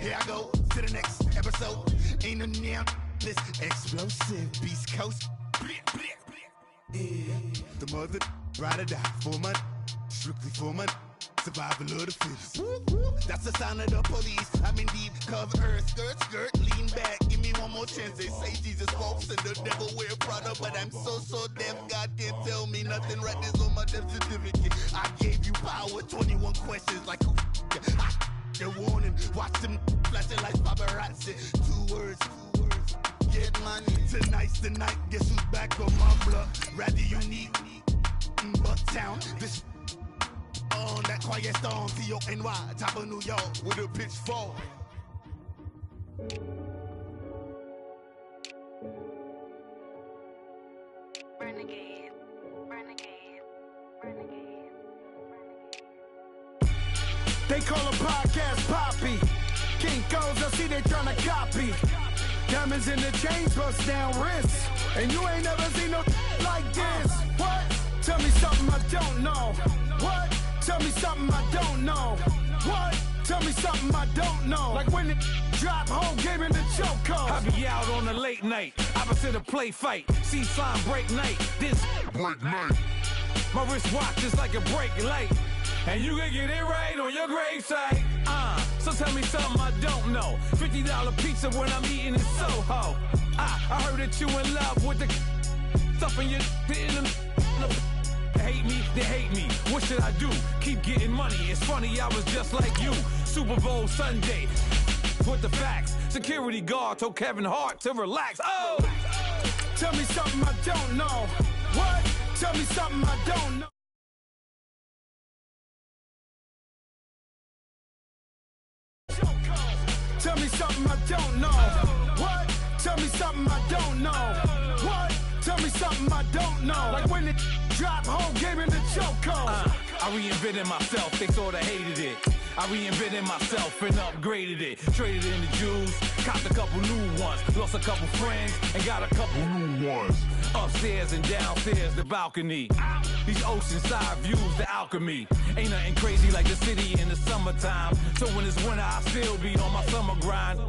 Here I go to the next episode. Ain't no damn this explosive Beast Coast. Yeah. The mother ride or die for money, strictly for money. Survival of the fittest. That's the sound of the police. I'm in deep cover earth. Skirt, lean back. Give me one more chance. They say Jesus walks and the devil wear Prada, but I'm so deaf. God can't tell me nothing. Right there's on my death certificate. I gave you power. 21 questions like who? They're warning. Watch them flashing like paparazzi. Two words. Get money. Tonight's the night. Guess who's back on my block? Rather unique. Bucktown. This. On that quiet storm, T-O-N-Y, top of New York, with a pitchfork. Renegade. They call a podcast Poppy. Kinkos, I see they tryna copy. Diamonds in the chains, bust down wrists. And you ain't never seen no like this. What? Tell me something I don't know. What? Tell me something I don't know. What? Tell me something I don't know. Like when it drop, whole game in the chokehold. I be out on a late night, opposite a play fight. See sign break night, this break night. My wristwatch is like a brake light, and you can get it right on your gravesite. So tell me something I don't know. $50 pizza when I'm eating in Soho. I heard that you in love with the stuff in your hate me, they hate me. What should I do? Keep getting money. It's funny, I was just like you. Super Bowl Sunday. With the facts. Security guard told Kevin Hart to relax. Oh! Tell me something I don't know. What? Tell me something I don't know. Tell me something I don't know. What? Tell me something I don't know. What? Tell me something I don't know. Like when it drop, whole game in the chokehold. I reinvented myself, they sorta hated it. I reinvented myself and upgraded it. Traded in the Jews, copped a couple new ones. Lost a couple friends and got a couple new ones. Upstairs and downstairs, the balcony. These oceanside views, the alchemy. Ain't nothing crazy like the city in the summertime. So when it's winter, I still be on my summer grind.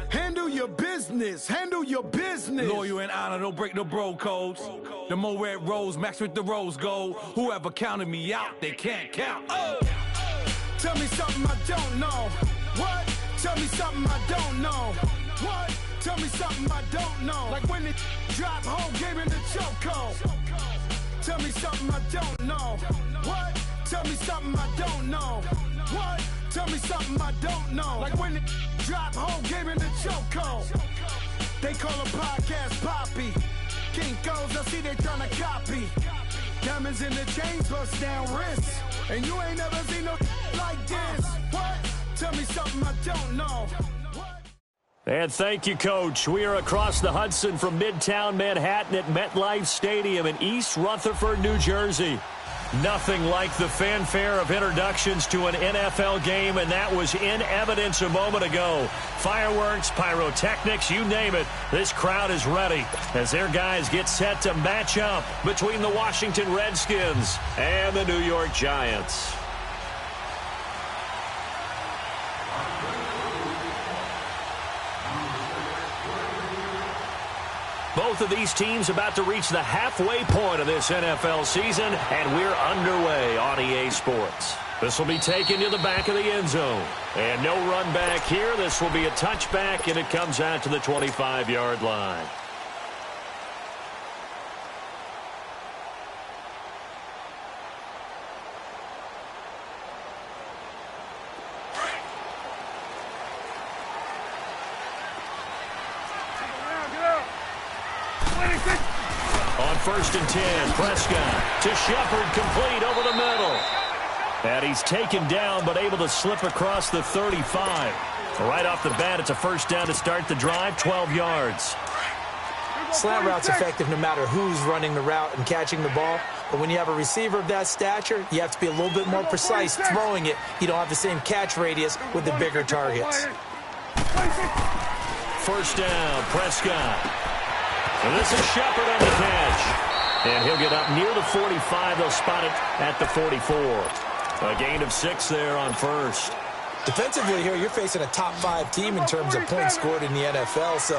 Handle your business, handle your business. Loyal and honor, don't break no bro codes. The more red rose, max with the rose gold. Whoever counted me out, they can't count. Oh! Tell me something I don't know. What? Tell me something I don't know. What? Tell me something I don't know. Like when it drop, whole game in the chokehold. Tell me something I don't know. What? Tell me something I don't know. What? Tell me something I don't know. Like when it drop, whole game in the chokehold. They call a podcast Poppy. Kinkos, I see they tryna copy. Diamonds in the chains, bust down wrists. And you ain't never seen no like this. What? Tell me something I don't know. And thank you, Coach. We are across the Hudson from Midtown Manhattan at MetLife Stadium in East Rutherford, New Jersey. Nothing like the fanfare of introductions to an NFL game, and that was in evidence a moment ago. Fireworks, pyrotechnics, you name it. This crowd is ready as their guys get set to match up between the Washington Redskins and the New York Giants. Both of these teams about to reach the halfway point of this NFL season, and we're underway on EA Sports. This will be taken to the back of the end zone. And no run back here. This will be a touchback, and it comes out to the 25-yard line. On 1st and 10, Prescott to Shepard, complete over the middle. And he's taken down, but able to slip across the 35. Right off the bat, it's a first down to start the drive, 12 yards. Slant route's effective no matter who's running the route and catching the ball. But when you have a receiver of that stature, you have to be a little bit more precise throwing it. You don't have the same catch radius with the bigger targets. First down, Prescott. And this is Shepard on the catch. And he'll get up near the 45. They'll spot it at the 44. A gain of 6 there on first. Defensively here, you're facing a top 5 team in terms of points scored in the NFL. So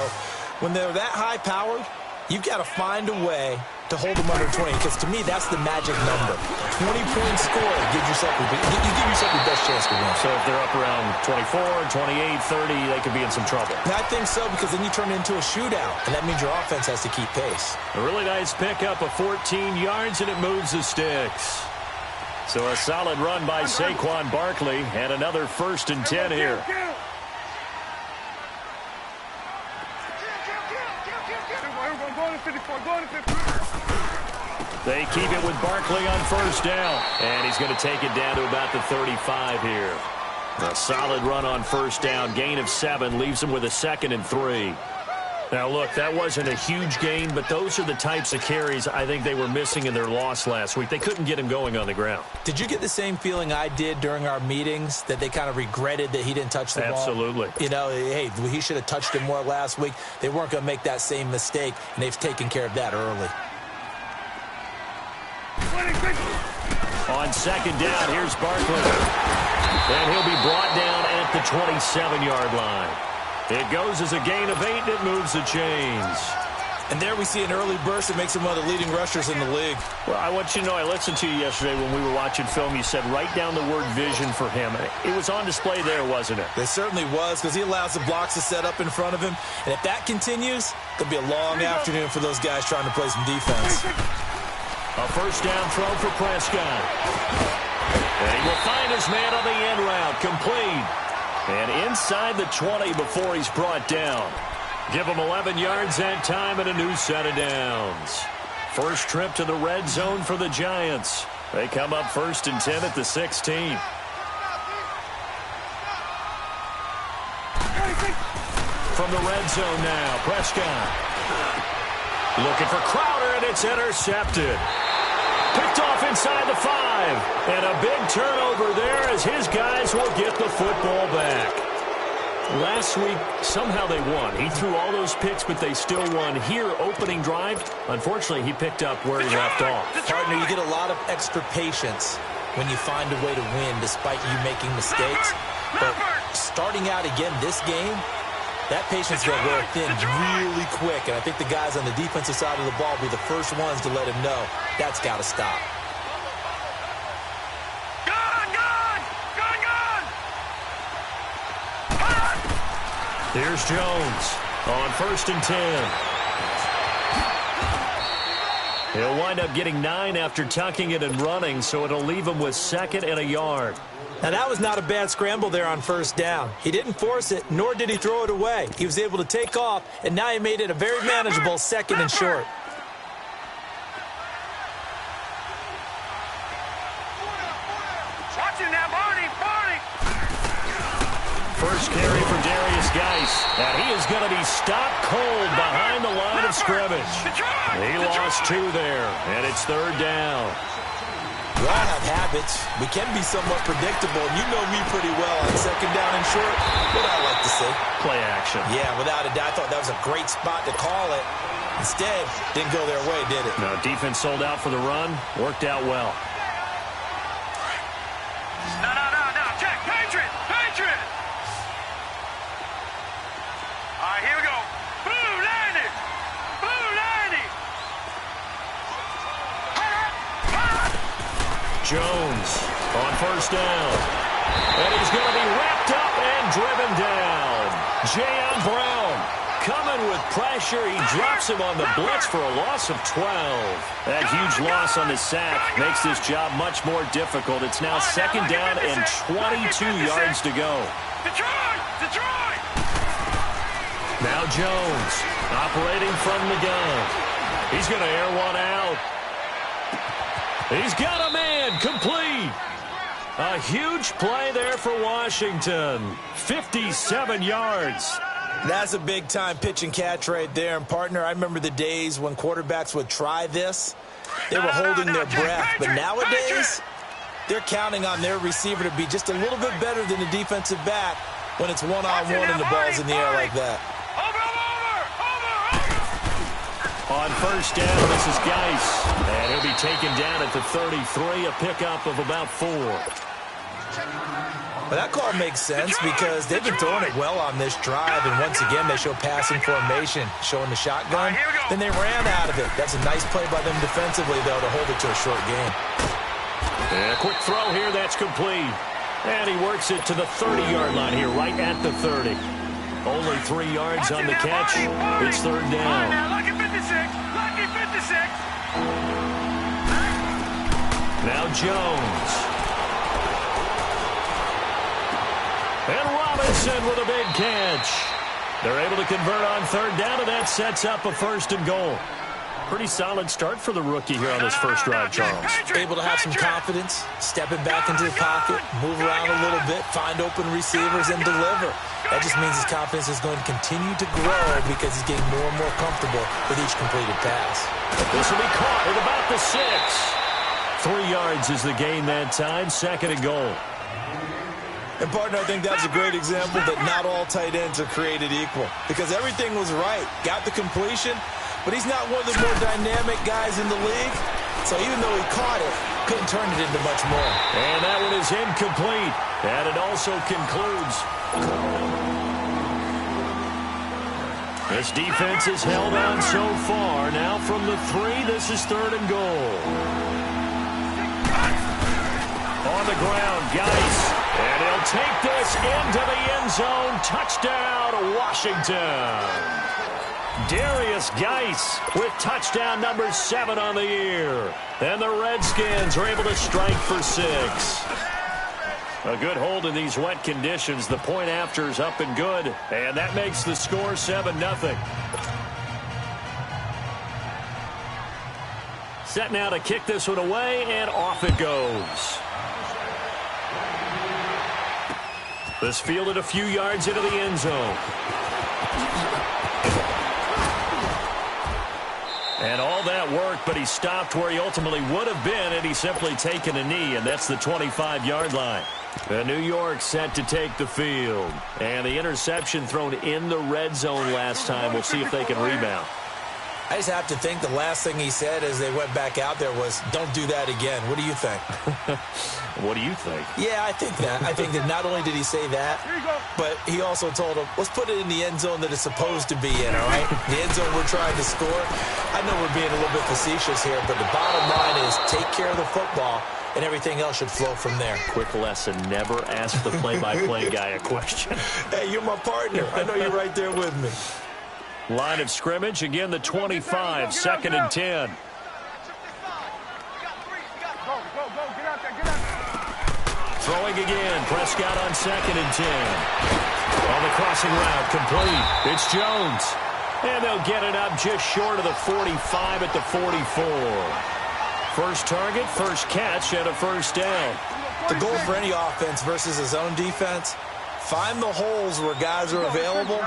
when they're that high-powered, you've got to find a way to hold them under 20, because to me, that's the magic number. 20 points scored, you give yourself your best chance to win. So if they're up around 24, 28, 30, they could be in some trouble. And I think so, because then you turn it into a shootout, and that means your offense has to keep pace. A really nice pickup of 14 yards, and it moves the sticks. So a solid run by Saquon Barkley, and another 1st and 10 here. They keep it with Barkley on 1st down, and he's going to take it down to about the 35 here. A solid run on 1st down, gain of 7, leaves him with a 2nd and 3. Now, look, that wasn't a huge gain, but those are the types of carries I think they were missing in their loss last week. They couldn't get him going on the ground. Did you get the same feeling I did during our meetings, that they kind of regretted that he didn't touch the ball? Absolutely. You know, hey, he should have touched it more last week. They weren't going to make that same mistake, and they've taken care of that early. On 2nd down, here's Barkley. And he'll be brought down at the 27-yard line. It goes as a gain of 8, and it moves the chains. And there we see an early burst that makes him one of the leading rushers in the league. Well, I want you to know, I listened to you yesterday when we were watching film. You said write down the word vision for him. It was on display there, wasn't it? It certainly was, because he allows the blocks to set up in front of him. And if that continues, it'll be a long afternoon for those guys trying to play some defense. A 1st down throw for Prescott. And he will find his man on the end route, complete. And inside the 20 before he's brought down. Give him 11 yards that time and a new set of downs. First trip to the red zone for the Giants. They come up 1st and 10 at the 16. From the red zone now, Prescott. Looking for Crowder, and it's intercepted. Picked off inside the 5. And a big turnover there as his guys will get the football back. Last week, somehow they won. He threw all those picks, but they still won. Here, opening drive, unfortunately, he picked up where he left off. Partner, you get a lot of extra patience when you find a way to win despite you making mistakes. But starting out again this game, that patience is going to wear thin really quick, and I think the guys on the defensive side of the ball will be the first ones to let him know that's got to stop. Here's Jones on 1st and 10. He'll wind up getting 9 after tucking it and running, so it'll leave him with 2nd and a yard. Now, that was not a bad scramble there on 1st down. He didn't force it, nor did he throw it away. He was able to take off, and now he made it a very manageable 2nd and short. Watch it now, Barney. First carry for Darius Geis, and he is going to be stopped cold behind the line of scrimmage. He lost 2 there, and it's 3rd down. We all have habits. We can be somewhat predictable, and you know me pretty well on 2nd down and short. What I like to see. Play action. Yeah, without a doubt. I thought that was a great spot to call it. Instead, didn't go their way, did it? No, defense sold out for the run. Worked out well. No. Check. Patriot. All right, here we go. Blue 90. Jones on 1st down. And he's going to be wrapped up and driven down. Jayon Brown coming with pressure. He drops him on the blitz for a loss of 12. That huge loss on the sack makes this job much more difficult. It's now 2nd down and 22 yards to go. Detroit! Now Jones operating from the gun. He's going to air one out. He's got a man, complete. A huge play there for Washington. 57 yards. That's a big-time pitch and catch right there. And, partner, I remember the days when quarterbacks would try this. They were holding their breath. But nowadays, they're counting on their receiver to be just a little bit better than the defensive back when it's one-on-one and the ball's in the air like that. On 1st down, this is Geis. And he'll be taken down at the 33, a pickup of about 4. Well, that call makes sense because they've been throwing it well on this drive, and once again, they show passing formation, showing the shotgun. Then they ran out of it. That's a nice play by them defensively, though, to hold it to a short game. And a quick throw here, that's complete. And he works it to the 30-yard line here, right at the 30. Only 3 yards on the catch. It's third down. Lucky 56. Lucky 56. Now Jones. And Robinson with a big catch. They're able to convert on third down, and that sets up a 1st and goal. Pretty solid start for the rookie here on this first drive, Charles. Able to have some confidence, stepping back into the pocket, move around a little bit, find open receivers, and deliver. That just means his confidence is going to continue to grow because he's getting more and more comfortable with each completed pass. This will be caught at about the 6. 3 yards is the gain that time, 2nd and goal. And, partner, I think that's a great example that not all tight ends are created equal because everything was right. Got the completion, but he's not one of the more dynamic guys in the league. So even though he caught it, couldn't turn it into much more. And that one is incomplete. And it also concludes. This defense has held on so far. Now from the 3, this is 3rd and goal. On the ground, Geis. And he'll take this into the end zone. Touchdown, Washington. Darius Geis with touchdown number 7 on the year. And the Redskins are able to strike for 6. A good hold in these wet conditions. The point after is up and good. And that makes the score 7-0. Set now to kick this one away, and off it goes. This fielded a few yards into the end zone. And all that work, but he stopped where he ultimately would have been had he simply taken a knee, and that's the 25-yard line. The New York set to take the field. And the interception thrown in the red zone last time. We'll see if they can rebound. I just have to think the last thing he said as they went back out there was, don't do that again. What do you think? What do you think? Yeah, I think that. I think that not only did he say that, but he also told him, let's put it in the end zone that it's supposed to be in, all right? The end zone we're trying to score. I know we're being a little bit facetious here, but the bottom line is take care of the football, and everything else should flow from there. Quick lesson, never ask the play-by-play guy a question. Hey, you're my partner. I know you're right there with me. Line of scrimmage, again the 25, 2nd and 10. Throwing again, Prescott on 2nd and 10. On the crossing route, complete. It's Jones. And they'll get it up just short of the 45 at the 44. First target, first catch, and a 1st down. The goal for any offense versus his own defense, find the holes where guys are available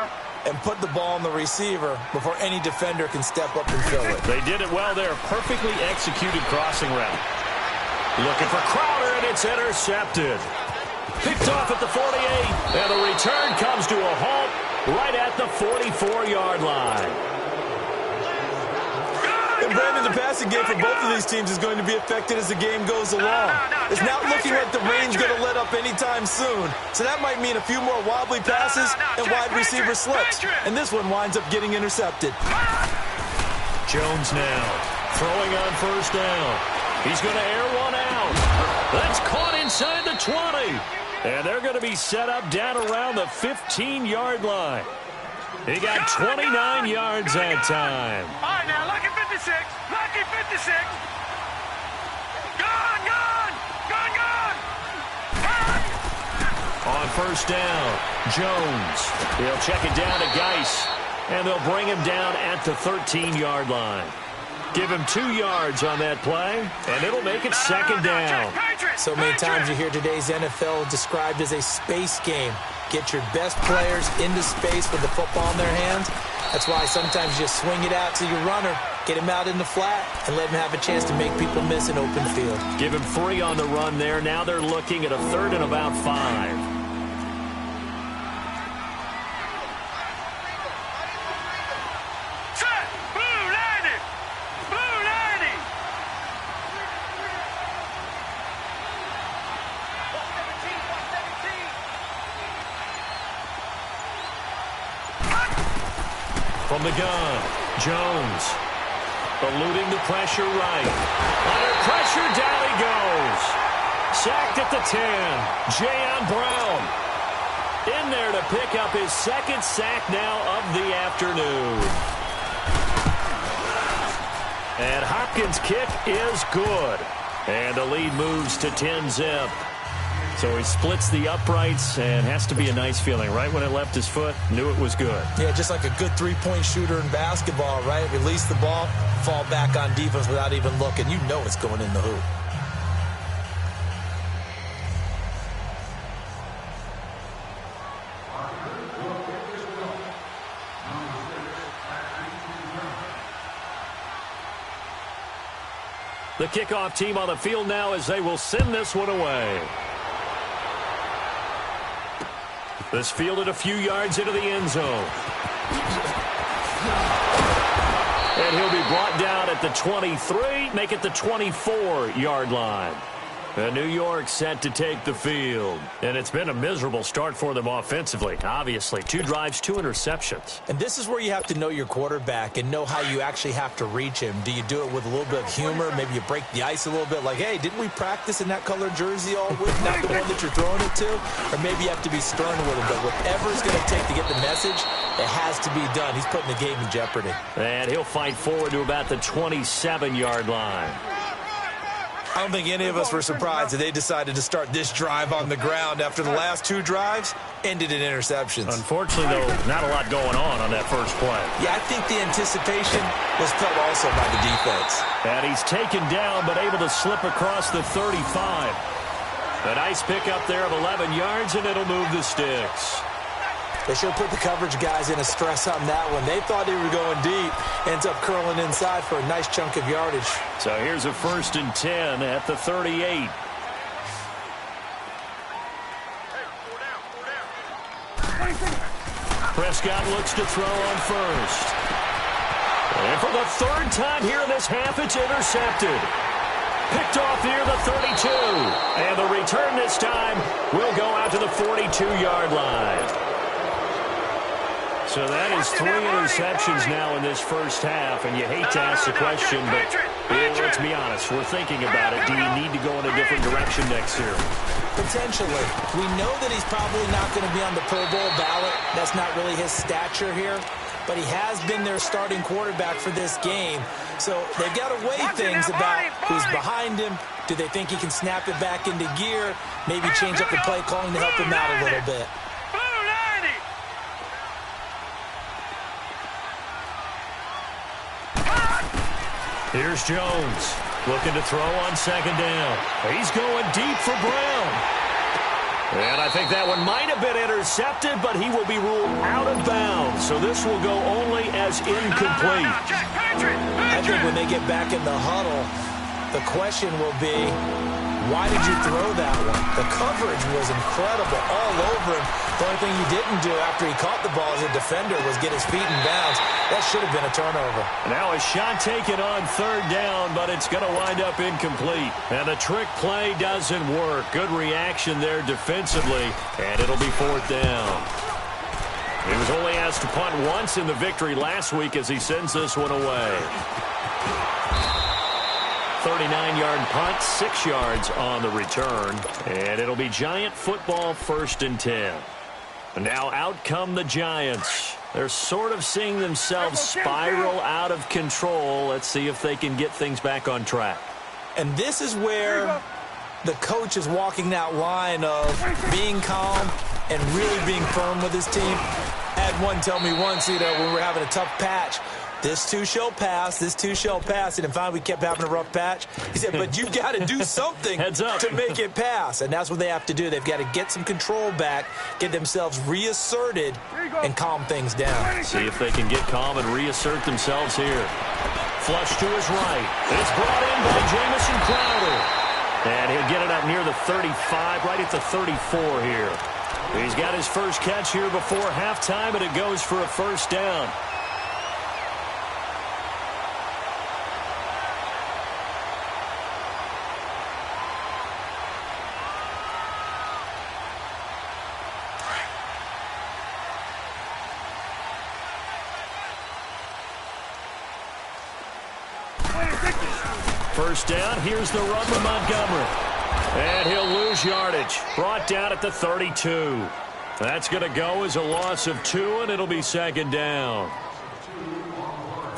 and put the ball on the receiver before any defender can step up and fill it. They did it well there. Perfectly executed crossing route. Looking for Crowder, and it's intercepted. Picked off at the 48, and the return comes to a halt right at the 44-yard line. And Brandon, the passing game for both of these teams is going to be affected as the game goes along. It's not looking like the rain's going to let up anytime soon. So that might mean a few more wobbly passes and wide receiver slips. And this one winds up getting intercepted. Jones now throwing on 1st down. He's going to air one out. That's caught inside the 20. And they're going to be set up down around the 15-yard line. He got 29 yards that time. All right, now, lucky 56. Lucky 56. Gone, gone. Gone, gone. On 1st down, Jones. He'll check it down to Geis. And they'll bring him down at the 13-yard line. Give him 2 yards on that play, and it'll make it 2nd down. So many times you hear today's NFL described as a space game. Get your best players into space with the football in their hands. That's why sometimes you just swing it out to your runner, get him out in the flat, and let him have a chance to make people miss an open field. Give him 3 on the run there. Now they're looking at a 3rd and about 5. from the gun. Jones eluding the pressure right. Under pressure, down he goes. Sacked at the 10. Jayon Brown in there to pick up his second sack now of the afternoon. And Hopkins' kick is good. And the lead moves to 10-zip. So he splits the uprights and has to be a nice feeling. Right when it left his foot, knew it was good. Yeah, just like a good three-point shooter in basketball, right? Release the ball, fall back on defense without even looking. You know it's going in the hoop. The kickoff team on the field now as they will send this one away. This fielded a few yards into the end zone. And he'll be brought down at the 23, make it the 24-yard line. New York set to take the field. And it's been a miserable start for them offensively, obviously. 2 drives, 2 interceptions. And this is where you have to know your quarterback and know how you actually have to reach him. Do you do it with a little bit of humor? Maybe you break the ice a little bit like, hey, didn't we practice in that colored jersey all week? Not the one that you're throwing it to? Or maybe you have to be stern with him. But whatever it's going to take to get the message, it has to be done. He's putting the game in jeopardy. And he'll fight forward to about the 27-yard line. I don't think any of us were surprised that they decided to start this drive on the ground after the last 2 drives ended in interceptions. Unfortunately, though, not a lot going on that first play. Yeah, I think the anticipation was felt also by the defense. And he's taken down but able to slip across the 35. A nice pickup there of 11 yards, and it'll move the sticks. They should have put the coverage guys in a stress on that one. They thought they were going deep. Ends up curling inside for a nice chunk of yardage. So here's a 1st and 10 at the 38. Prescott looks to throw on first. And for the 3rd time here in this half, it's intercepted. Picked off near the 32. And the return this time will go out to the 42-yard line. So that is 3 interceptions now in this first half, and you hate to ask the question, but let's be honest, we're thinking about it. Do you need to go in a different direction next year? Potentially. We know that he's probably not going to be on the Pro Bowl ballot. That's not really his stature here, but he has been their starting quarterback for this game. So they've got to weigh things about who's behind him. Do they think he can snap it back into gear? Maybe change up the play calling to help him out a little bit. Here's Jones looking to throw on 2nd down. He's going deep for Brown. And I think that one might have been intercepted, but he will be ruled out of bounds. So this will go only as incomplete. I think when they get back in the huddle, the question will be, why did you throw that one? The coverage was incredible all over him. The only thing he didn't do after he caught the ball as a defender was get his feet in bounds. That should have been a turnover. Now a shot taken on 3rd down, but it's going to wind up incomplete. And the trick play doesn't work. Good reaction there defensively, and it'll be 4th down. He was only asked to punt once in the victory last week as he sends this one away. 39-yard punt, 6 yards on the return. And it'll be Giant football 1st and 10. And now out come the Giants. They're sort of seeing themselves spiral out of control. Let's see if they can get things back on track. And this is where the coach is walking that line of being calm and really being firm with his team. I had one tell me once, when we were having a tough patch, this too shall pass, this too shall pass. And finally we kept having a rough patch. He said, but you got to do something to make it pass. And that's what they have to do. They've got to get some control back, get themselves reasserted, and calm things down. See if they can get calm and reassert themselves here. Flush to his right. It's brought in by Jamison Crowder. And he'll get it up near the 35, right at the 34 here. He's got his first catch here before halftime, and it goes for a 1st down. First down, here's the run from Montgomery. And he'll lose yardage. Brought down at the 32. That's going to go as a loss of 2, and it'll be second down.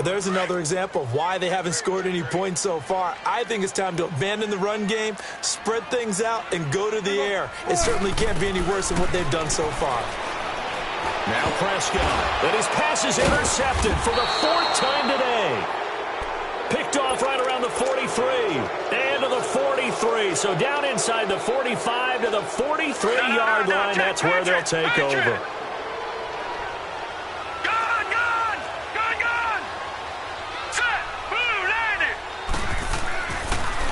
There's another example of why they haven't scored any points so far. I think it's time to abandon the run game, spread things out, and go to the air. It certainly can't be any worse than what they've done so far. Now Prescott. And his pass is intercepted for the 4th time today. Picked off right around the 43. And to the 43. So down inside the 45 to the 43-yard line. That's where they'll take over.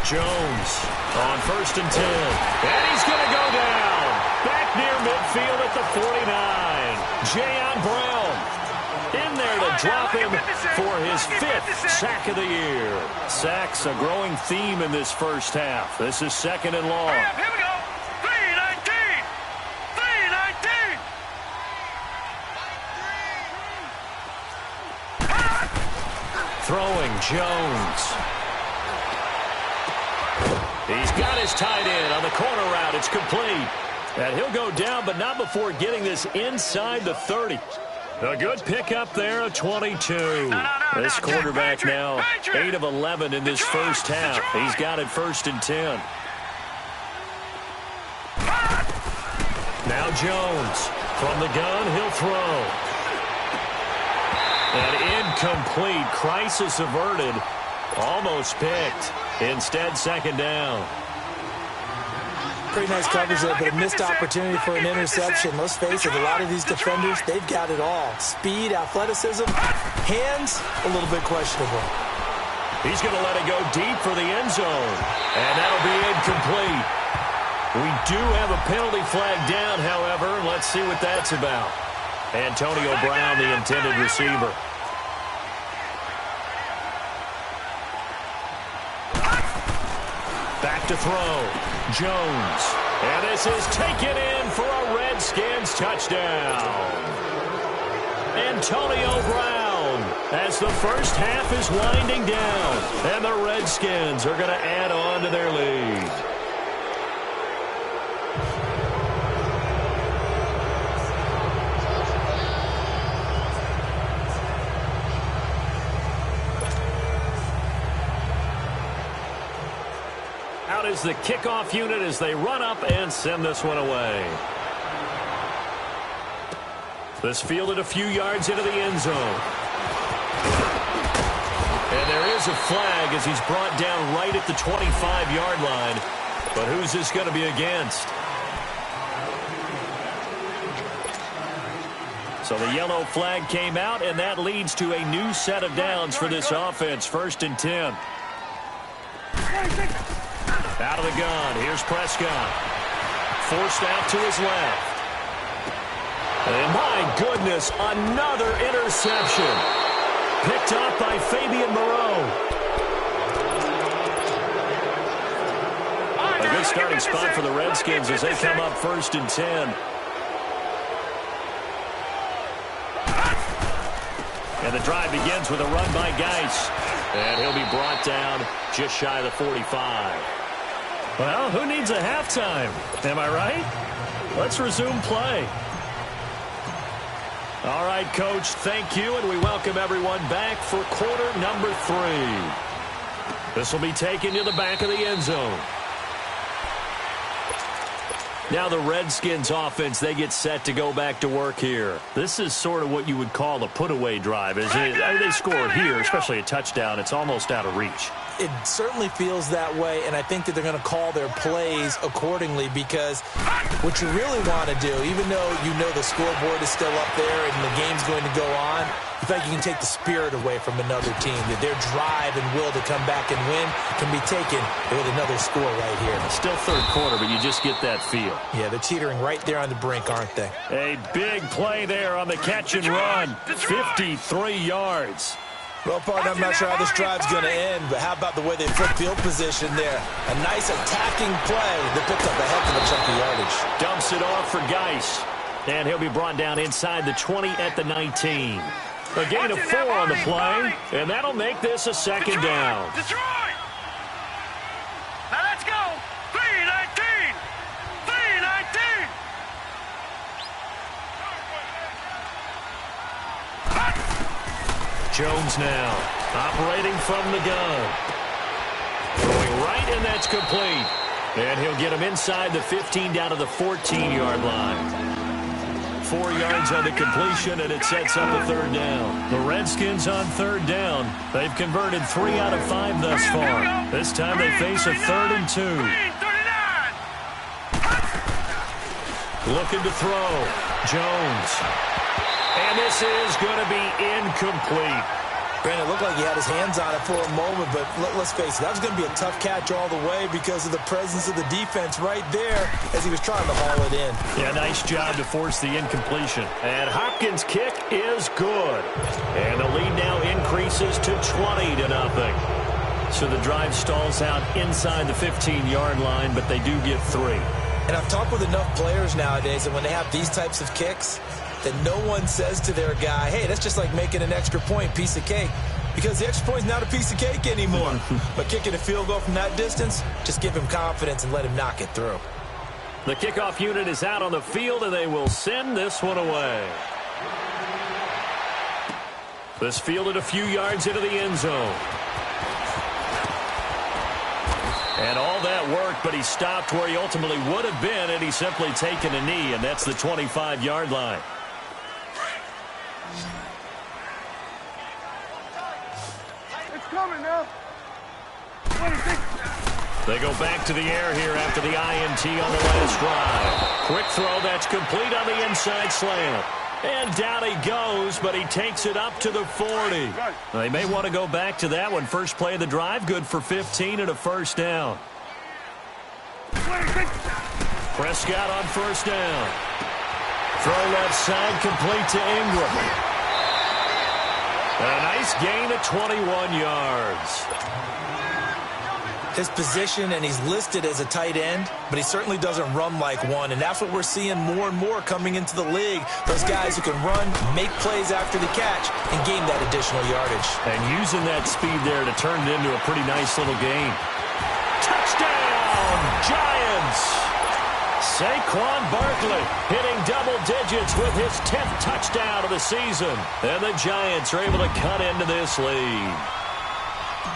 Jones on 1st and 10. And he's going to go down. Back near midfield at the 49. Jayon Brown in there to drop him for his 5th sack of the year. Sacks a growing theme in this first half. This is 2nd and long. Here we go. 319. 319. Throwing Jones. He's got his tight end on the corner route. It's complete. And he'll go down, but not before getting this inside the 30. A good pickup there, a 22. This quarterback now 8 of 11 in this first half. He's got it 1st and 10. Now Jones from the gun. He'll throw. An incomplete. Crisis averted. Almost picked. Instead, 2nd down. Pretty nice coverage there, but a missed opportunity for an interception. Let's face it, a lot of these defenders, they've got it all. Speed, athleticism, hands, a little bit questionable. He's going to let it go deep for the end zone. And that'll be incomplete. We do have a penalty flag down, however. Let's see what that's about. Antonio Brown, the intended receiver. Back to throw. Jones. And this is taken in for a Redskins touchdown. Antonio Brown as the first half is winding down. And the Redskins are going to add on to their lead. Out is the kickoff unit as they run up and send this one away. This fielded a few yards into the end zone. And there is a flag as he's brought down right at the 25-yard line. But who's this going to be against? So the yellow flag came out, and that leads to a new set of downs for this offense. 1st and 10. Out of the gun. Here's Prescott. Forced out to his left. And my goodness, another interception. Picked off by Fabian Moreau. A good starting spot for the Redskins as they come up 1st and 10. And the drive begins with a run by Geis. And he'll be brought down just shy of the 45. Well, who needs a halftime? Am I right? Let's resume play. All right, Coach, thank you, and we welcome everyone back for quarter number 3. This will be taken to the back of the end zone. Now the Redskins offense, they get set to go back to work here. This is sort of what you would call a put-away drive, isn't it? I mean, they score here, especially a touchdown. It's almost out of reach. It certainly feels that way, and I think that they're going to call their plays accordingly because what you really want to do, even though you know the scoreboard is still up there and the game's going to go on, you feel like you can take the spirit away from another team, that their drive and will to come back and win can be taken with another score right here. Still 3rd quarter, but you just get that feel. Yeah, they're teetering right there on the brink, aren't they? A big play there on the catch and run. 53 yards. Well, partner, I'm not sure how this drive's going to end, but how about the way they flip field position there? A nice attacking play that picked up a heck of a chunk of yardage. Dumps it off for Geis. And he'll be brought down inside the 20 at the 19. A gain of 4 on the play, and that'll make this a 2nd down. Jones now, operating from the gun. Throwing right, and that's complete. And he'll get him inside the 15 down to the 14-yard line. 4 yards on the completion, and it sets up a third down. The Redskins on third down. They've converted 3 out of 5 thus far. This time they face a 3rd and 2. Looking to throw. Jones. And this is going to be incomplete. Brandon, it looked like he had his hands on it for a moment, but let's face it, that was going to be a tough catch all the way because of the presence of the defense right there as he was trying to haul it in. Yeah, nice job to force the incompletion. And Hopkins' kick is good. And the lead now increases to 20-0. So the drive stalls out inside the 15-yard line, but they do get 3. And I've talked with enough players nowadays that when they have these types of kicks, that no one says to their guy, hey, that's just like making an extra point, piece of cake. Because the extra point is not a piece of cake anymore. But kicking a field goal from that distance, just give him confidence and let him knock it through. The kickoff unit is out on the field, and they will send this one away. This fielded a few yards into the end zone. And all that work, but he stopped where he ultimately would have been, and he's simply taken a knee, and that's the 25-yard line. They go back to the air here after the INT on the last drive. Quick throw, that's complete on the inside slant. And down he goes, but he takes it up to the 40. They may want to go back to that one. First play of the drive, good for 15 and a first down. Prescott on first down. Throw left side, complete to Ingram. And a nice gain of 21 yards. His position, and he's listed as a tight end, but he certainly doesn't run like one, and that's what we're seeing more and more coming into the league. Those guys who can run, make plays after the catch, and gain that additional yardage. And using that speed there to turn it into a pretty nice little game. Touchdown, Giants! Saquon Barkley hitting double digits with his 10th touchdown of the season. And the Giants are able to cut into this lead.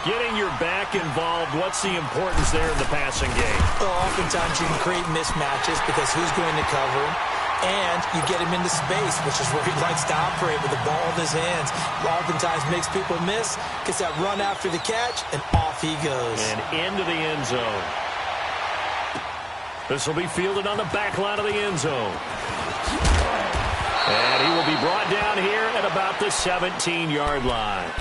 Getting your back involved, what's the importance there in the passing game? Well, oftentimes you can create mismatches because who's going to cover him, and you get him into space, which is where he likes to operate with the ball in his hands. Oftentimes makes people miss, gets that run after the catch, and off he goes. And into the end zone. This will be fielded on the back line of the end zone. And he will be brought down here at about the 17-yard line.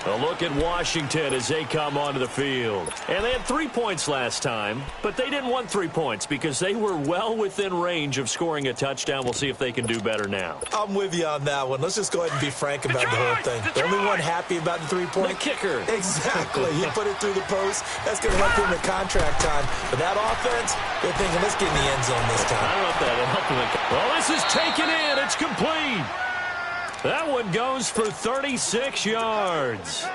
A look at Washington as they come onto the field. And they had 3 points last time, but they didn't want 3 points because they were well within range of scoring a touchdown. We'll see if they can do better now. I'm with you on that one. Let's just go ahead and be frank about the whole thing. The only one happy about the 3-point? The kicker. Exactly. He put it through the post. That's going to help him in contract time. But that offense, they're thinking, let's get in the end zone this time. I don't know if that'll help him. Well, this is taken in. It's complete. That one goes for 36 yards.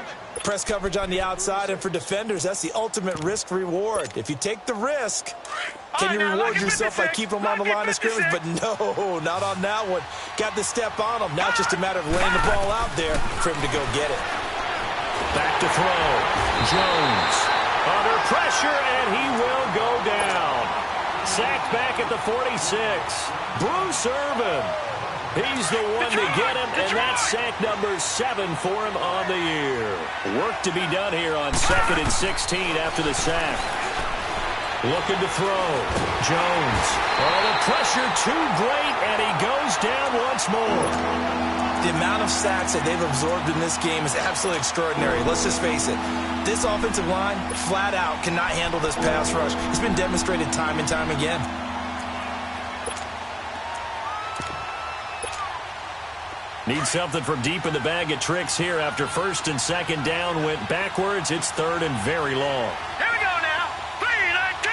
Press coverage on the outside, and for defenders, that's the ultimate risk-reward. If you take the risk, can you reward yourself by keeping them on the line of scrimmage? But no, not on that one. Got the step on them. Now it's just a matter of laying the ball out there for him to go get it. Back to throw. Jones under pressure, and he will go down. Sacked back at the 46. Bruce Irvin. He's the one to get him, and that's sack number 7 for him on the year. Work to be done here on 2nd and 16 after the sack. Looking to throw. Jones. Oh, the pressure too great, and he goes down once more. The amount of sacks that they've absorbed in this game is absolutely extraordinary. Let's just face it. This offensive line, flat out, cannot handle this pass rush. It's been demonstrated time and time again. Need something from deep in the bag of tricks here after 1st and 2nd down went backwards. It's 3rd and very long. Here we go now. 3-19.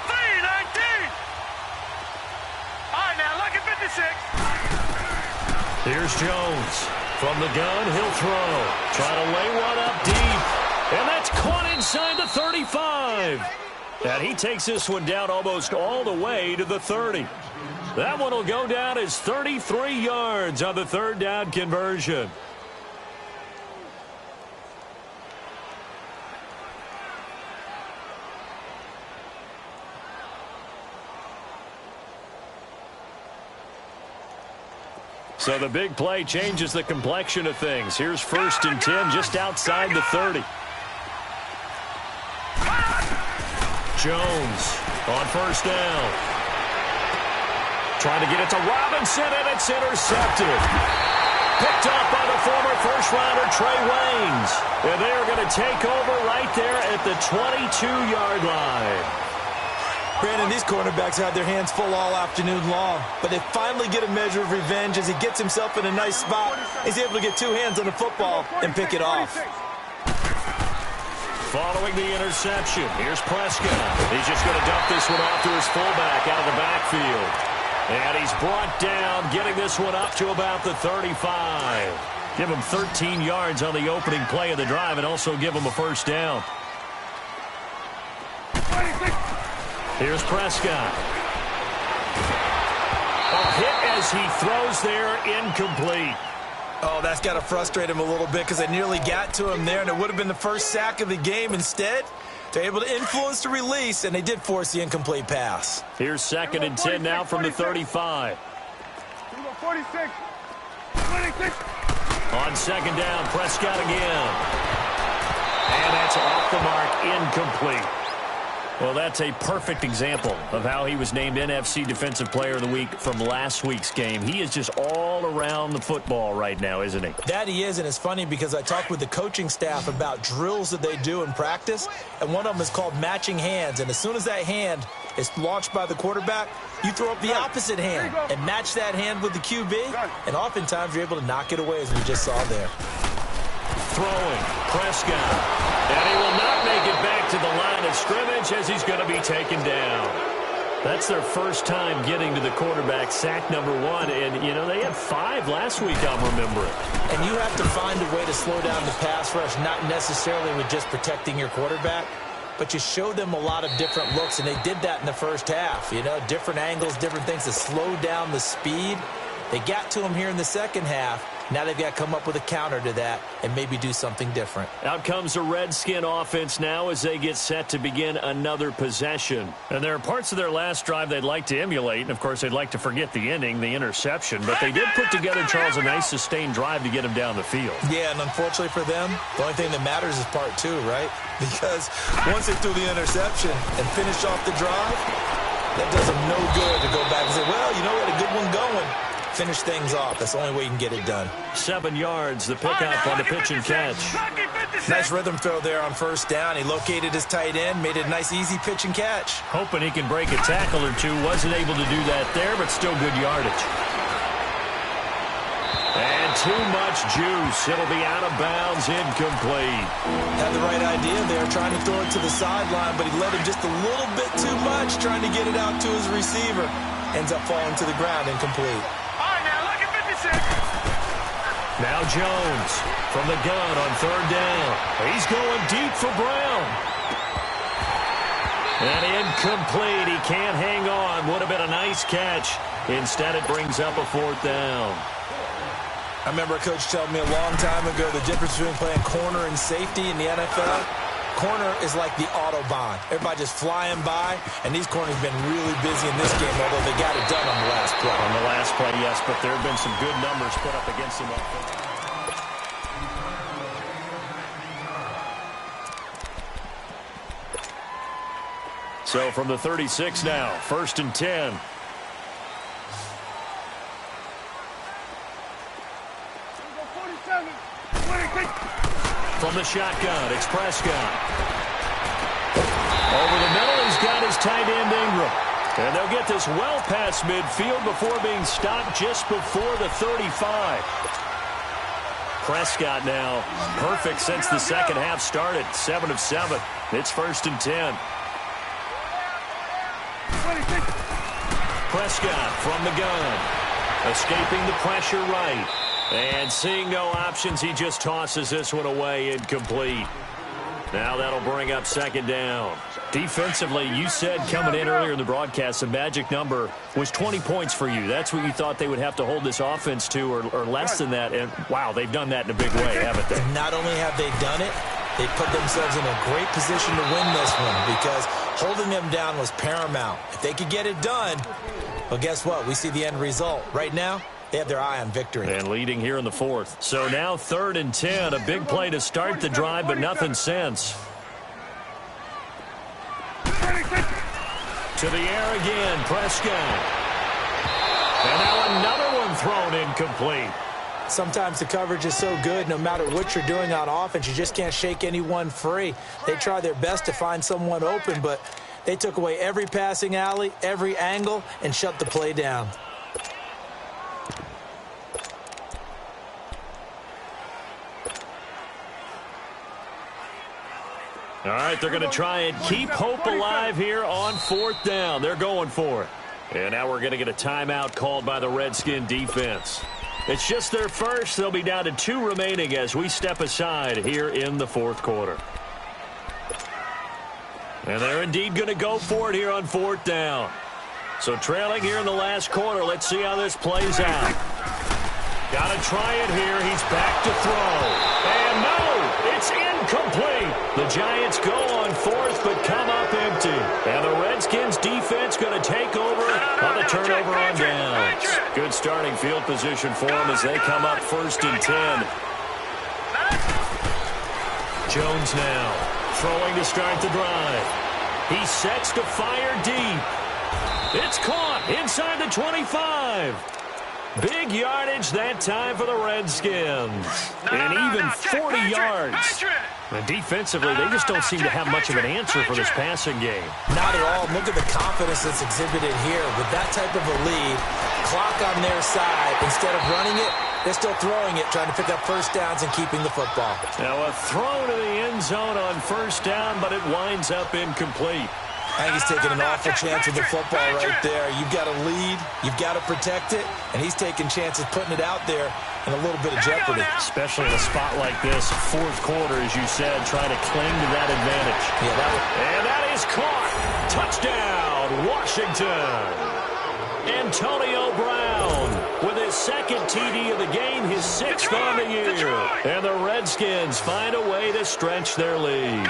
3-19. All right, now look at 56. Here's Jones. From the gun, he'll throw. Try to lay one up deep. And that's caught inside the 35. And he takes this one down almost all the way to the 30. That one will go down as 33 yards on the 3rd down conversion. So the big play changes the complexion of things. Here's 1st and 10 just outside the 30. Jones on 1st down. Trying to get it to Robinson, and it's intercepted. Picked up by the former first-rounder Trey Waynes. And they are going to take over right there at the 22-yard line. Brandon, these cornerbacks had their hands full all afternoon long, but they finally get a measure of revenge as he gets himself in a nice spot. He's able to get 2 hands on the football and pick it off. Following the interception, here's Prescott. He's just going to dump this one off to his fullback out of the backfield. And he's brought down, getting this one up to about the 35. Give him 13 yards on the opening play of the drive and also give him a 1st down. Here's Prescott. A hit as he throws there, incomplete. Oh, that's got to frustrate him a little bit because they nearly got to him there, and it would have been the first sack of the game. Instead, they're able to influence the release, and they did force the incomplete pass. Here's 2nd and 10 now from the 35. 46. On 2nd down, Prescott again. And that's off the mark, incomplete. Well, that's a perfect example of how he was named NFC Defensive Player of the Week from last week's game. He is just all around the football right now, isn't he? That he is, and it's funny because I talked with the coaching staff about drills that they do in practice, and one of them is called matching hands. And as soon as that hand is launched by the quarterback, you throw up the opposite hand and match that hand with the QB, and oftentimes you're able to knock it away, as we just saw there. Throwing, Prescott. And he will not make it back to the line of scrimmage as he's going to be taken down. That's their first time getting to the quarterback, sack number 1. And, you know, they had 5 last week, I'm remembering. And you have to find a way to slow down the pass rush, not necessarily with just protecting your quarterback, but you show them a lot of different looks, and they did that in the first half. You know, different angles, different things to slow down the speed. They got to him here in the second half. Now they've got to come up with a counter to that and maybe do something different. Out comes the Redskin offense now as they get set to begin another possession. And there are parts of their last drive they'd like to emulate. And, of course, they'd like to forget the ending, the interception. But they did put together, Charles, a nice sustained drive to get him down the field. Yeah, and unfortunately for them, the only thing that matters is part 2, right? Because once they threw the interception and finished off the drive, that does them no good to go back and say, well, you know, we had a good one going. Finish things off. That's the only way you can get it done. 7 yards, the pickup on the pitch and catch. Nice rhythm throw there on 1st down. He located his tight end, made it a nice, easy pitch and catch. Hoping he can break a tackle or 2. Wasn't able to do that there, but still good yardage. And too much juice. It'll be out of bounds, incomplete. Had the right idea there, trying to throw it to the sideline, but he let him just a little bit too much, trying to get it out to his receiver. Ends up falling to the ground, incomplete. Now Jones from the gun on 3rd down. He's going deep for Brown. And incomplete. He can't hang on. Would have been a nice catch. Instead, it brings up a 4th down. I remember a coach telling me a long time ago the difference between playing corner and safety in the NFL. Corner is like the Autobahn. Everybody just flying by, and these corners have been really busy in this game, although they got it done on the last play. On the last play, yes, but there have been some good numbers put up against them. So from the 36 now, 1st and 10. From the shotgun, it's Prescott. Over the middle, he's got his tight end Ingram. And they'll get this well past midfield before being stopped just before the 35. Prescott now perfect since the second half started. 7 of 7. It's 1st and 10. Prescott from the gun. Escaping the pressure right. And seeing no options, he just tosses this one away, incomplete. Now that'll bring up 2nd down. Defensively, you said coming in earlier in the broadcast, the magic number was 20 points for you. That's what you thought they would have to hold this offense to, or less than that. And, wow, they've done that in a big way, haven't they? Not only have they done it, they put themselves in a great position to win this one because holding them down was paramount. If they could get it done, well, guess what? We see the end result. Right now, They have their eye on victory. And leading here in the fourth. So now 3rd and 10. A big play to start the drive, but nothing since. To the air again, Prescott. And now another one thrown incomplete. Sometimes the coverage is so good, no matter what you're doing on offense, you just can't shake anyone free. They try their best to find someone open, but they took away every passing alley, every angle, and shut the play down. All right, they're going to try and keep hope alive here on 4th down. They're going for it. And now we're going to get a timeout called by the Redskin defense. It's just their first. They'll be down to 2 remaining as we step aside here in the 4th quarter. And they're indeed going to go for it here on 4th down. So trailing here in the last quarter. Let's see how this plays out. Got to try it here. He's back to throw. And no, it's incomplete. The Giants go on 4th but come up empty. And the Redskins defense going to take over on the turnover on downs. Good starting field position for them as they come up 1st and 10. Jones now throwing to start the drive. He sets to fire deep. It's caught inside the 25. Big yardage that time for the Redskins. And even 40 yards. And defensively, they just don't seem to have much of an answer for this passing game. Not at all. Look at the confidence that's exhibited here. With that type of a lead, clock on their side, instead of running it, they're still throwing it, trying to pick up 1st downs and keeping the football. Now a throw to the end zone on 1st down, but it winds up incomplete. I think he's taking an awful chance with the football right there. You've got to lead, you've got to protect it, and he's taking chances putting it out there in a little bit of jeopardy. Especially in a spot like this, 4th quarter, as you said, trying to cling to that advantage. Yeah, and that is caught. Touchdown, Washington. Antonio Brown with his 2nd TD of the game, his 6th on the year. And the Redskins find a way to stretch their lead.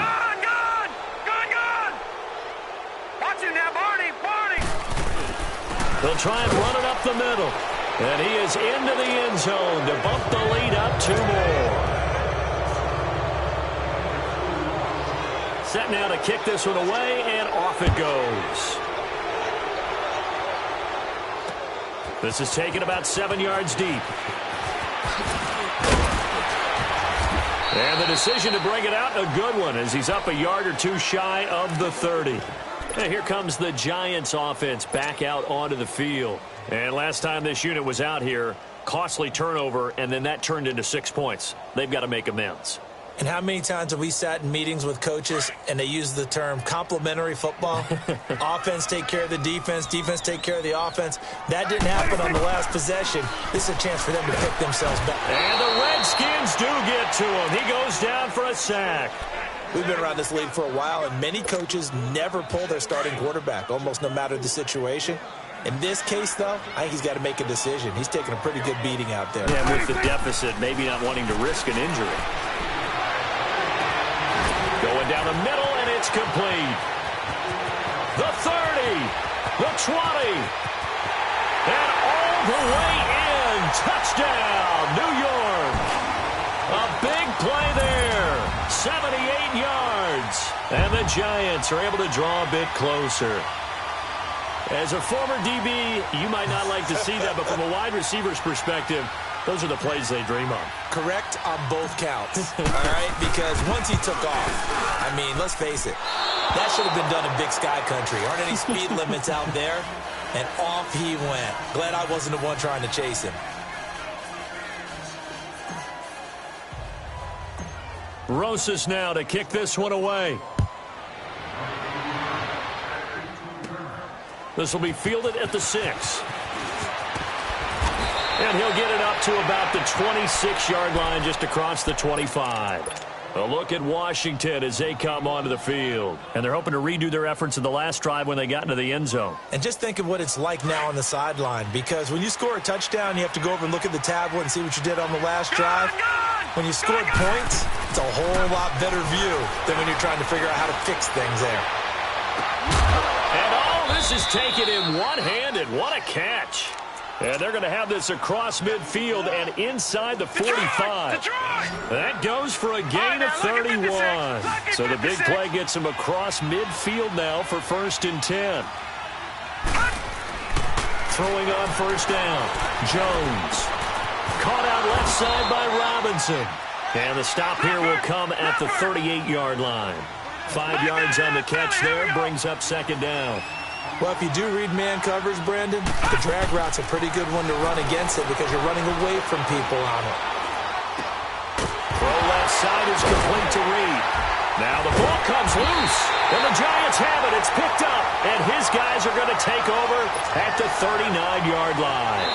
They'll try and run it up the middle. And he is into the end zone to bump the lead up 2 more. Set now to kick this one away, and off it goes. This is taken about 7 yards deep. And the decision to bring it out, a good one, as he's up a yard or 2 shy of the 30. And here comes the Giants offense back out onto the field. And last time this unit was out here, costly turnover, and then that turned into 6 points. They've got to make amends. And how many times have we sat in meetings with coaches and they use the term complementary football? Offense take care of the defense, defense take care of the offense. That didn't happen on the last possession. This is a chance for them to pick themselves back. And the Redskins do get to him. He goes down for a sack. We've been around this league for a while, and many coaches never pull their starting quarterback, almost no matter the situation. In this case, though, I think he's got to make a decision. He's taking a pretty good beating out there. Yeah, with the deficit, maybe not wanting to risk an injury. Going down the middle, and it's complete. The 30, the 20, and all the way in. Touchdown, New York. A big play there. 78 yards. And the Giants are able to draw a bit closer. As a former DB, you might not like to see that, but from a wide receiver's perspective, those are the plays they dream of. Correct on both counts, all right? Because once he took off, I mean, let's face it, that should have been done in Big Sky Country. Aren't any speed limits out there? And off he went. Glad I wasn't the one trying to chase him. Rosas now to kick this one away. This will be fielded at the 6. And he'll get it up to about the 26-yard line, just across the 25. A look at Washington as they come onto the field. And they're hoping to redo their efforts in the last drive when they got into the end zone. And just think of what it's like now on the sideline, because when you score a touchdown, you have to go over and look at the tablet and see what you did on the last drive. When you scored points, it's a whole lot better view than when you're trying to figure out how to fix things there. And all this is taken in one-handed. What a catch. And they're going to have this across midfield and inside the 45. That goes for a gain of 31. So the big play gets him across midfield now for 1st and 10. Throwing on 1st down. Jones. Caught out left side by Robinson. And the stop here will come at the 38-yard line. 5 yards on the catch there, brings up 2nd down. Well, if you do read man coverage, Brandon, the drag route's a pretty good one to run against it because you're running away from people on it. Throw left side is complete to Reed. Now the ball comes loose, and the Giants have it. It's picked up, and his guys are going to take over at the 39-yard line.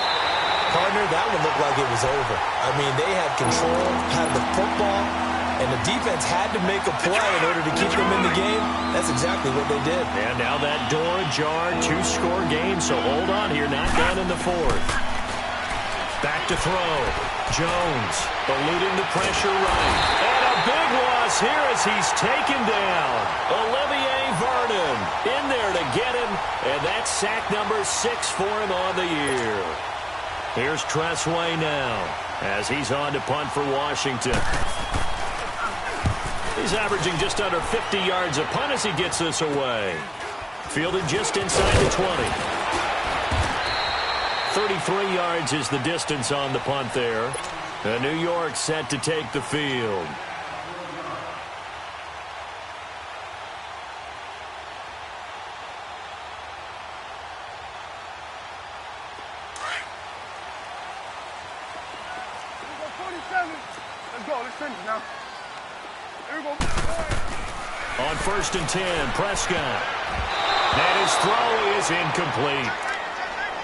Partner, that one looked like it was over. I mean, they had control, had the football, and the defense had to make a play in order to keep them in the game. That's exactly what they did. And now that door ajar, 2-score game, so hold on here, not done in the 4th. Back to throw. Jones eluding the pressure right. And a big loss here as he's taken down. Olivier Vernon in there to get him, and that's sack number 6 for him on the year. Here's Tressway now as he's on to punt for Washington. He's averaging just under 50 yards a punt as he gets this away. Fielded just inside the 20. 33 yards is the distance on the punt there. And New York set to take the field. Let's go. Let's finish now. Here we go. On 1st and 10, Prescott. And his throw is incomplete.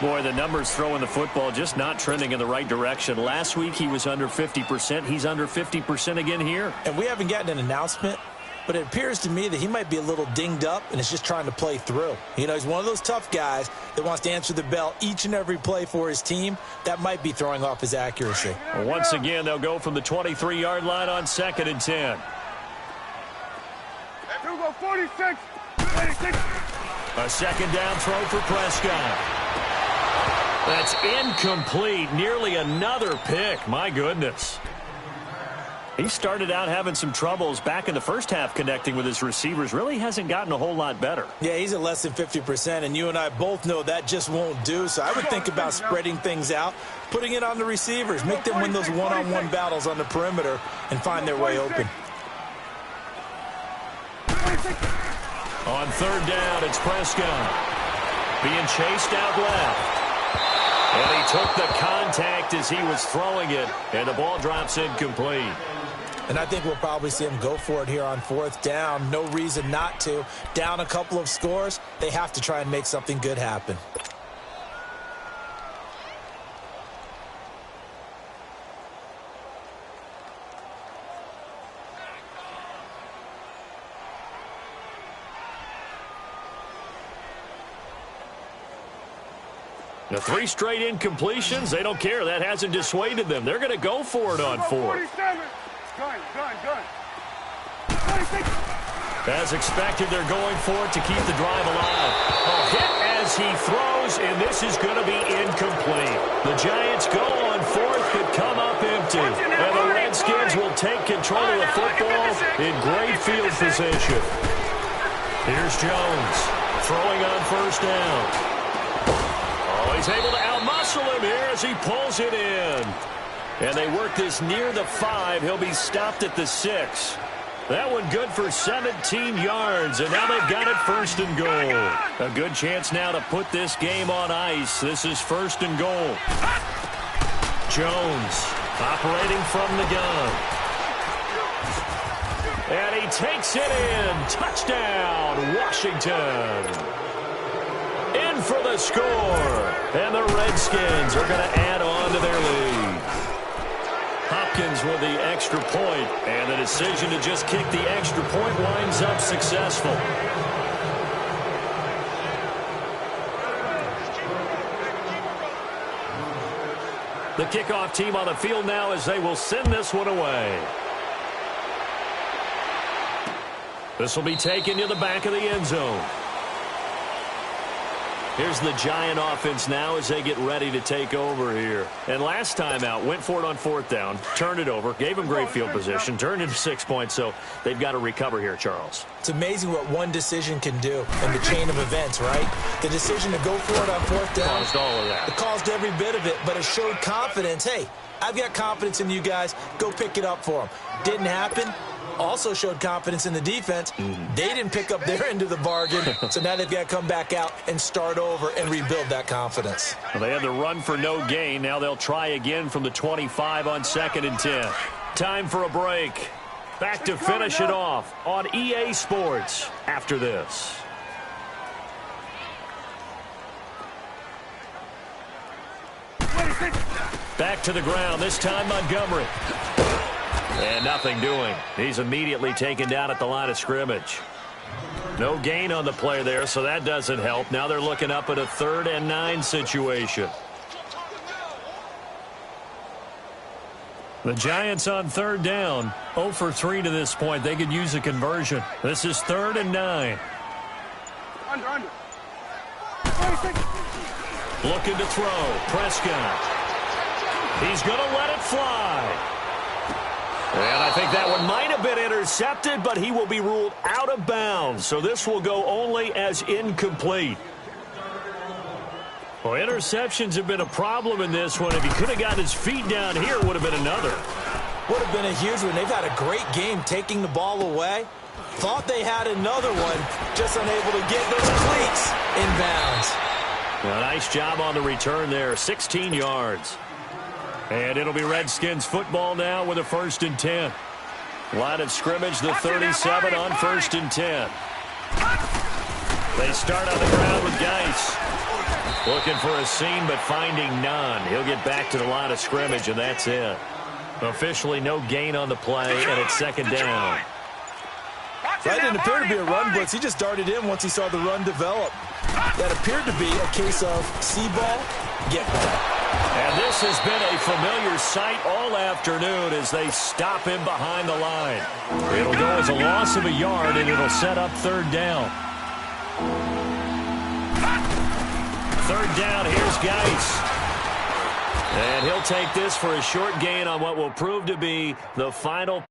Boy, the numbers throwing the football just not trending in the right direction. Last week he was under 50%. He's under 50% again here. And we haven't gotten an announcement, but it appears to me that he might be a little dinged up and is just trying to play through. You know, he's one of those tough guys that wants to answer the bell each and every play for his team. That might be throwing off his accuracy. Well, once again, they'll go from the 23-yard line on 2nd and 10. Here we go, 46. 46. A 2nd down throw for Prescott. That's incomplete. Nearly another pick. My goodness. He started out having some troubles back in the first half connecting with his receivers. Really hasn't gotten a whole lot better. Yeah, he's at less than 50%, and you and I both know that just won't do. So I would think about spreading things out, putting it on the receivers, make them win those one-on-one battles on the perimeter and find their way open. On 3rd down, it's Prescott. Being chased out left. And he took the contact as he was throwing it, and the ball drops incomplete. And I think we'll probably see him go for it here on 4th down. No reason not to. Down a couple of scores, they have to try and make something good happen. The 3 straight incompletions, they don't care. That hasn't dissuaded them. They're going to go for it on 4th. Gun. 26. As expected, they're going for it to keep the drive alive. A hit as he throws, and this is going to be incomplete. The Giants go on 4th, but come up empty. And the Redskins will take control of the football in great field position. Here's Jones throwing on 1st down. He's able to outmuscle him here as he pulls it in. And they work this near the 5. He'll be stopped at the 6. That one good for 17 yards, and now they've got it 1st and goal. A good chance now to put this game on ice. This is 1st and goal. Jones operating from the gun. And he takes it in. Touchdown, Washington. In for the score, and the Redskins are going to add on to their lead. Hopkins with the extra point, and the decision to just kick the extra point winds up successful. The kickoff team on the field now as they will send this one away. This will be taken to the back of the end zone. Here's the Giant offense now as they get ready to take over here. And last time out, went for it on 4th down, turned it over, gave them great field position, turned into 6 points, so they've got to recover here, Charles. It's amazing what one decision can do in the chain of events, right? The decision to go for it on 4th down. Caused all of that. It caused every bit of it, but it showed confidence. Hey, I've got confidence in you guys. Go pick it up for them. Didn't happen. Also showed confidence in the defense. They didn't pick up their end of the bargain, so now they've got to come back out and start over and rebuild that confidence. Well, they had the run for no gain. Now they'll try again from the 25 on 2nd and 10. Time for a break. Back to finish it off on EA Sports after this. Back to the ground, this time Montgomery. And nothing doing. He's immediately taken down at the line of scrimmage. No gain on the play there, so that doesn't help. Now they're looking up at a 3rd and 9 situation. The Giants on 3rd down. 0 for 3 to this point. They could use a conversion. This is 3rd and 9. Under. Looking to throw. Prescott. He's going to let it fly. And I think that one might have been intercepted, but he will be ruled out of bounds. So this will go only as incomplete. Well, interceptions have been a problem in this one. If he could have gotten his feet down here, it would have been another. Would have been a huge one. They've had a great game taking the ball away. Thought they had another one, just unable to get those cleats in bounds. Well, nice job on the return there, 16 yards. And it'll be Redskins football now with a 1st and 10. Line of scrimmage, the 37 on 1st and 10. They start on the ground with Geis. Looking for a seam, but finding none. He'll get back to the line of scrimmage, and that's it. Officially no gain on the play, and it's 2nd down. That didn't appear to be a run blitz. He just darted in once he saw the run develop. That appeared to be a case of see ball, get ball. And this has been a familiar sight all afternoon as they stop him behind the line. It'll go as a loss of a yard, and it'll set up 3rd down. 3rd down, here's Geis. And he'll take this for a short gain on what will prove to be the final